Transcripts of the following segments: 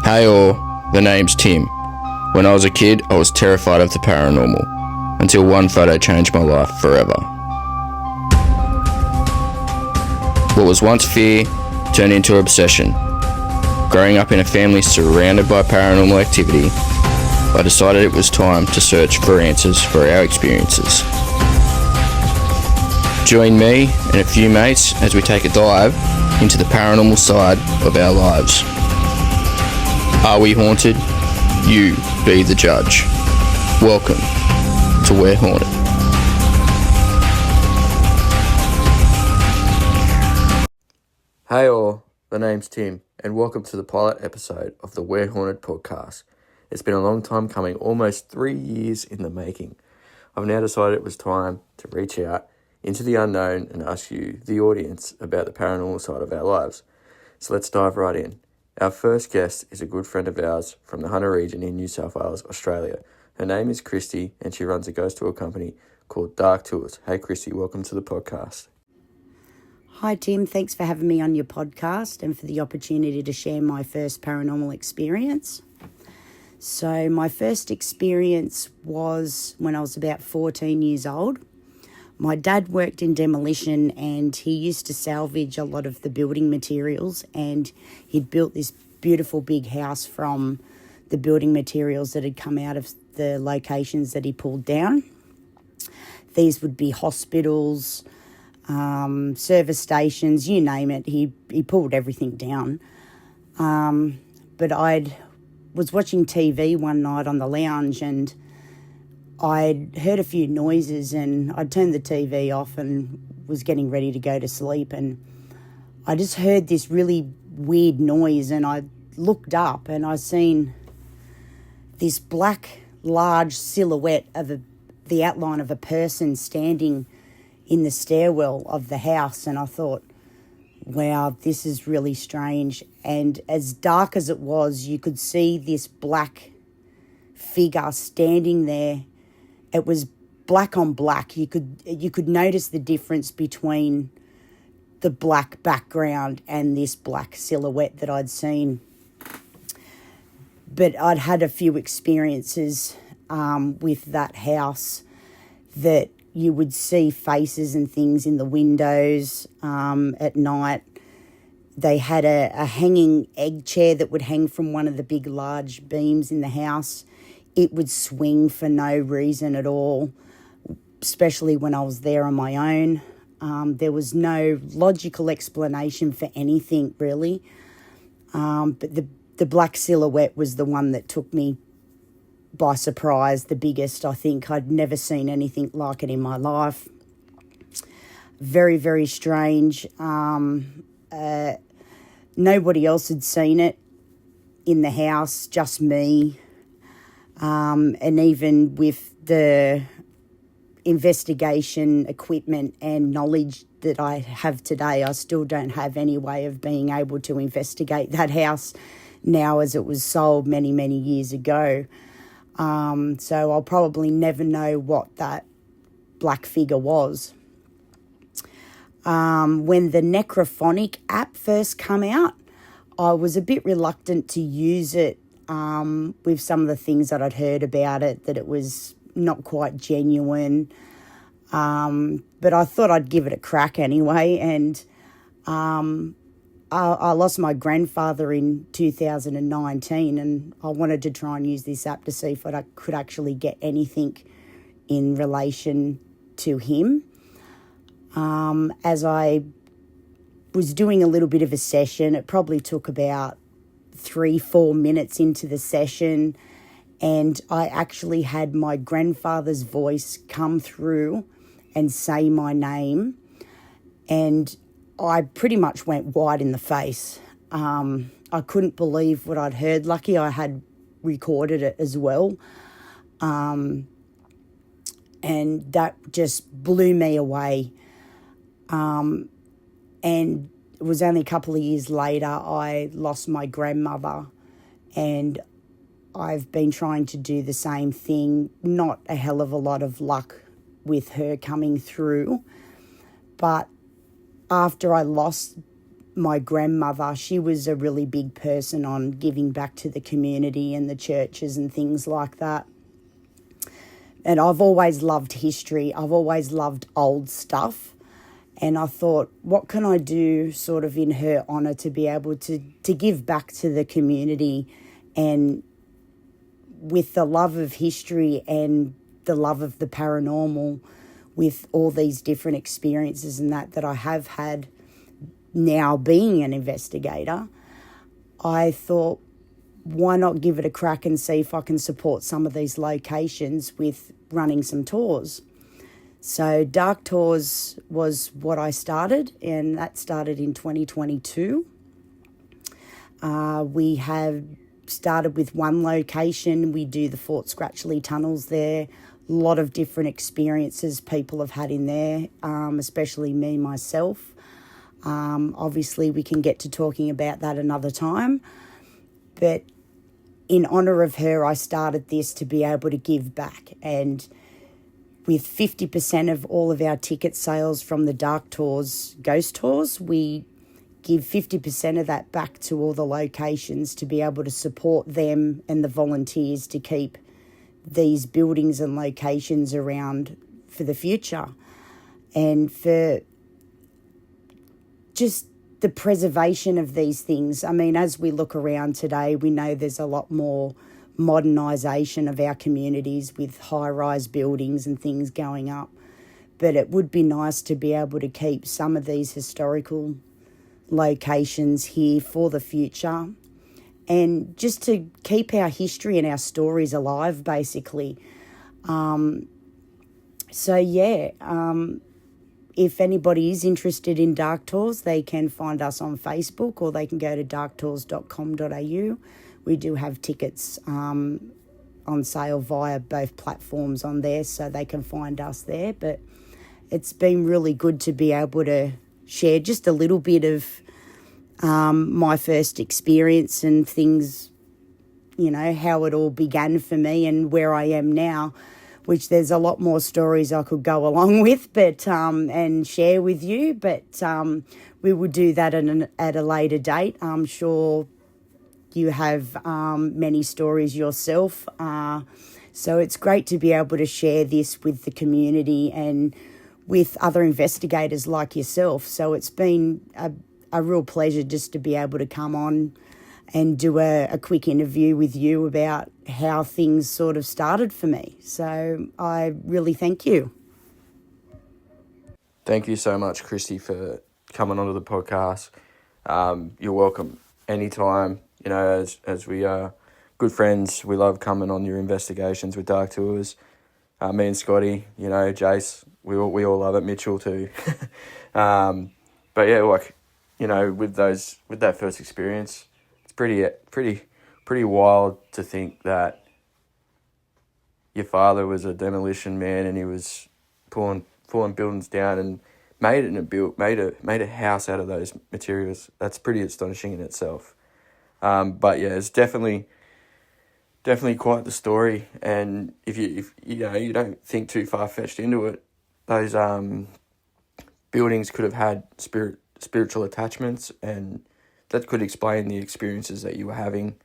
Hey all, the name's Tim. When I was a kid, I was terrified of the paranormal, until one photo changed my life forever. What was once fear turned into obsession. Growing up in a family surrounded by paranormal activity, I decided it was time to search for answers for our experiences. Join me and a few mates as we take a dive into the paranormal side of our lives. Are we haunted? You be the judge. Welcome to We're Haunted. Hey all, the name's Tim, and welcome to the pilot episode of the We're Haunted podcast. It's been a long time coming, almost 3 years in the making. I've now decided it was time to reach out into the unknown and ask you, the audience, about the paranormal side of our lives. So let's dive right in. Our first guest is a good friend of ours from the Hunter region in New South Wales, Australia. Her name is Kristy, and she runs a ghost tour company called Dark Tours. Hey Kristy, welcome to the podcast. Hi Tim, thanks for having me on your podcast and for the opportunity to share my first paranormal experience. So my first experience was when I was about 14 years old. My dad worked in demolition and he used to salvage a lot of the building materials, and he'd built this beautiful big house from the building materials that had come out of the locations that he pulled down. These would be hospitals, service stations, you name it. He pulled everything down. But I was watching TV one night on the lounge and I'd heard a few noises, and I'd turned the TV off and was getting ready to go to sleep, and I just heard this really weird noise, and I looked up and I seen this black large silhouette of the outline of a person standing in the stairwell of the house, and I thought, wow, this is really strange. And as dark as it was, you could see this black figure standing there. It was black on black. You could notice the difference between the black background and this black silhouette that I'd seen. But I'd had a few experiences with that house that you would see faces and things in the windows at night. They had a hanging egg chair that would hang from one of the big large beams in the house. It would swing for no reason at all, especially when I was there on my own. There was no logical explanation for anything, really. But the black silhouette was the one that took me by surprise, the biggest. I think I'd never seen anything like it in my life. Very, very strange. Nobody else had seen it in the house, just me. And even with the investigation equipment and knowledge that I have today, I still don't have any way of being able to investigate that house now, as it was sold many, many years ago. So I'll probably never know what that black figure was. When the Necrophonic app first came out, I was a bit reluctant to use it with some of the things that I'd heard about it, that it was not quite genuine. But I thought I'd give it a crack anyway. And I lost my grandfather in 2019, and I wanted to try and use this app to see if I could actually get anything in relation to him. As I was doing a little bit of a session, it probably took about 3-4 minutes into the session, and I actually had my grandfather's voice come through and say my name, and I pretty much went white in the face. I couldn't believe what I'd heard. Lucky I had recorded it as well, and that just blew me away. And it was only a couple of years later I lost my grandmother, and I've been trying to do the same thing. Not a hell of a lot of luck with her coming through. But after I lost my grandmother, she was a really big person on giving back to the community and the churches and things like that. And I've always loved history. I've always loved old stuff. And I thought, what can I do sort of in her honour to be able to give back to the community, and with the love of history and the love of the paranormal, with all these different experiences and that I have had now being an investigator, I thought, why not give it a crack and see if I can support some of these locations with running some tours. So Dark Tours was what I started, and that started in 2022. We have started with one location. We do the Fort Scratchley tunnels there. A lot of different experiences people have had in there, especially me, myself. Obviously, we can get to talking about that another time. But in honour of her, I started this to be able to give back. And with 50% of all of our ticket sales from the Dark Tours, Ghost Tours, we give 50% of that back to all the locations to be able to support them and the volunteers to keep these buildings and locations around for the future, and for just the preservation of these things. I mean, as we look around today, we know there's a lot more modernisation of our communities with high-rise buildings and things going up, but it would be nice to be able to keep some of these historical locations here for the future, and just to keep our history and our stories alive, basically. If anybody is interested in Dark Tours, they can find us on Facebook, or they can go to darktours.com.au. We do have tickets on sale via both platforms on there, so they can find us there. But it's been really good to be able to share just a little bit of my first experience and things, how it all began for me and where I am now, which there's a lot more stories I could go along with, but and share with you. But we will do that at a later date. I'm sure you have many stories yourself. So it's great to be able to share this with the community and with other investigators like yourself. So it's been a real pleasure just to be able to come on and do a quick interview with you about how things sort of started for me. So I really thank you. Thank you so much, Kristy, for coming onto the podcast. You're welcome anytime. As we are good friends, we love coming on your investigations with Dark Tours. Me and Scotty, Jace, we all love it. Mitchell too. But yeah, with that first experience, it's pretty wild to think that your father was a demolition man and he was pulling buildings down and made a house out of those materials. That's pretty astonishing in itself. But yeah, it's definitely quite the story. And if you don't think too far-fetched into it, those buildings could have had spiritual attachments, and that could explain the experiences that you were having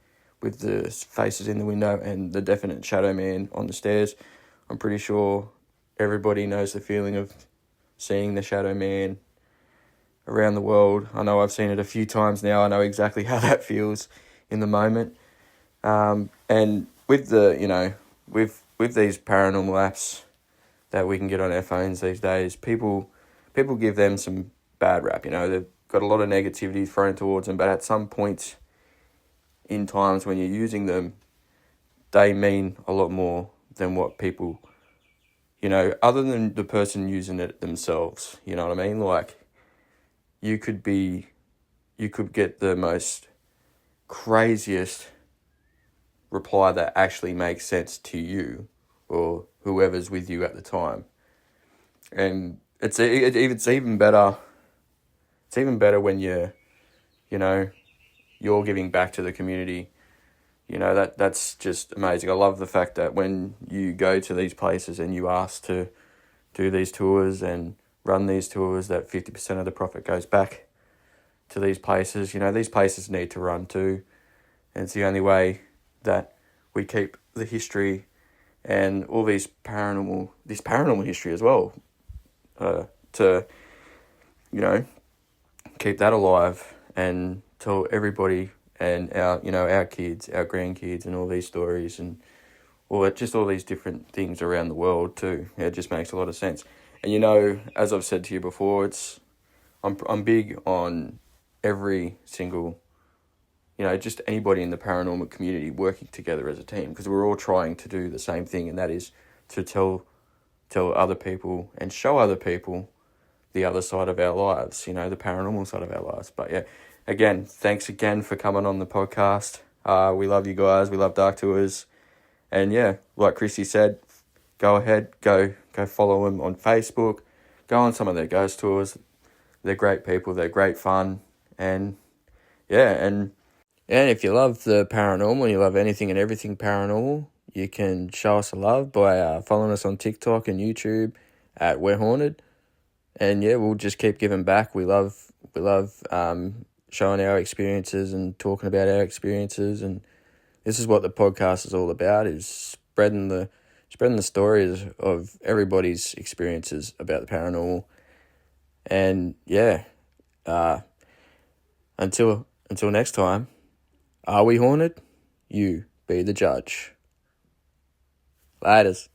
with the faces in the window and the definite shadow man on the stairs. I'm pretty sure everybody knows the feeling of seeing the shadow man around the world. I know I've seen it a few times now. I know exactly how that feels in the moment. And with with these paranormal apps that we can get on our phones these days, people give them some bad rap. They've got a lot of negativity thrown towards them, but at some point in times when you're using them, they mean a lot more than what people, other than the person using it themselves. You know what I mean? Like, you could get the most craziest reply that actually makes sense to you or whoever's with you at the time. And it's even better. It's even better when you're giving back to the community. That's just amazing. I love the fact that when you go to these places and you ask to do these tours and run these tours, that 50% of the profit goes back to these places. You know, these places need to run too, and it's the only way that we keep the history and all this paranormal history as well, to, you know, keep that alive and tell everybody and our kids, our grandkids, and all these stories and all these different things around the world too. It just makes a lot of sense. And you know, as I've said to you before, I'm big on every single, you know, just anybody in the paranormal community working together as a team, because we're all trying to do the same thing, and that is to tell other people and show other people the other side of our lives, you know, the paranormal side of our lives. But yeah, again, thanks again for coming on the podcast. We love you guys. We love Dark Tours. And yeah, like Kristy said, go ahead, go follow them on Facebook. Go on some of their ghost tours. They're great people. They're great fun. And yeah, and if you love the paranormal, you love anything and everything paranormal, you can show us a love by following us on TikTok and YouTube at We're Haunted. And yeah, we'll just keep giving back. We love showing our experiences and talking about our experiences, and this is what the podcast is all about: is spreading the stories of everybody's experiences about the paranormal. And yeah, until next time, are we haunted? You be the judge. Laters.